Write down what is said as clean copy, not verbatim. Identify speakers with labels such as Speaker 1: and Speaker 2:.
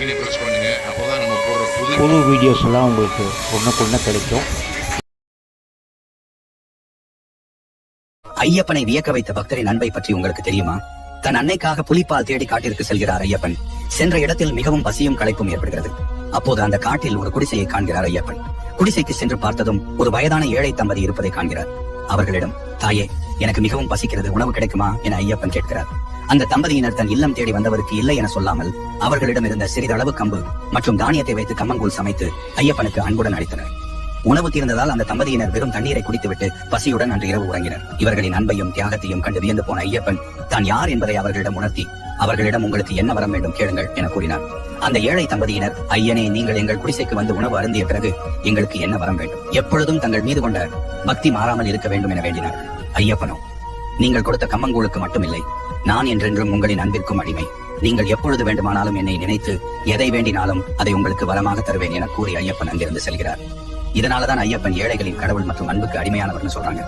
Speaker 1: பெல்லைக்கனே press பண்ணுங்க. அப்போதான் நம்ம போடுற
Speaker 2: புது வீடியோஸ் எல்லாம் உங்களுக்கு ஒன்றுக்குள்ள கிடைக்கும்.
Speaker 3: ஐயப்பனை வியக்க வைத்த பக்தரின் அன்பை பற்றி உங்களுக்கு தெரியுமா? தன் அன்னைக்காக புலிப்பால் தேடி காட்டிற்கு செல்கிறார் ஐயப்பன். சென்ற இடத்தில் மிகவும் பசியும் களைப்பும் ஏற்படுகிறது. அப்போது அந்த காட்டில் ஒரு குடிசையை காண்கிறார் ஐயப்பன். குடிசைக்கு சென்று பார்த்ததும் ஒரு வயதான ஏழை தம்பதி இருப்பதை காண்கிறார். அவர்களிடம், தாயே, எனக்கு மிகவும் பசிக்கிறது, உணவு கிடைக்குமா என ஐயப்பன் கேட்கிறார். அந்த தம்பதியினர் தன் இல்லம் தேடி வந்தவருக்கு இல்லை என சொல்லாமல் அவர்களிடம் இருந்த சிறிதளவு கம்பு மற்றும் தானியத்தை வைத்து கம்மங்கூழ் சமைத்து ஐயப்பனுக்கு அன்புடன் அளித்தனர். உணவு தீர்ந்ததால் அந்த தம்பதியினர் வெறும் தண்ணீரை குடித்துவிட்டு பசியுடன் அன்று இரவு உறங்கினர். இவர்களின் அன்பையும் தியாகத்தையும் கண்டு வியந்து போன ஐயப்பன் தான் யார் என்பதை அவர்களிடம் உணர்த்தி, அவர்களிடம் உங்களுக்கு என்ன வரம் வேண்டும் கேளுங்கள் என கூறினார். அந்த ஏழை தம்பதியினர், ஐயனே, நீங்கள் எங்கள் குடிசைக்கு வந்து உணவு அருந்திய பிறகு எங்களுக்கு என்ன வரம் வேண்டும்? எப்பொழுதும் தங்கள் மீது கொண்ட பக்தி மாறாமல் இருக்க வேண்டும் என வேண்டினார்கள். ஐயப்பனோ, நீங்கள் கொடுத்த கம்மங்கூழுக்கு மட்டுமில்லை, நான் என்றென்றும் உங்களின் அன்பிற்கும் அடிமை. நீங்கள் எப்பொழுது வேண்டுமானாலும் என்னை நினைத்து எதை வேண்டினாலும் அதை உங்களுக்கு வரமாக தருவேன் என கூறி ஐயப்பன் அங்கிருந்து செல்கிறார். இதனாலதான் ஐயப்பன் ஏழைகளின் கடவுள் மற்றும் அன்புக்கு அடிமையானவர்னு சொல்றாங்க.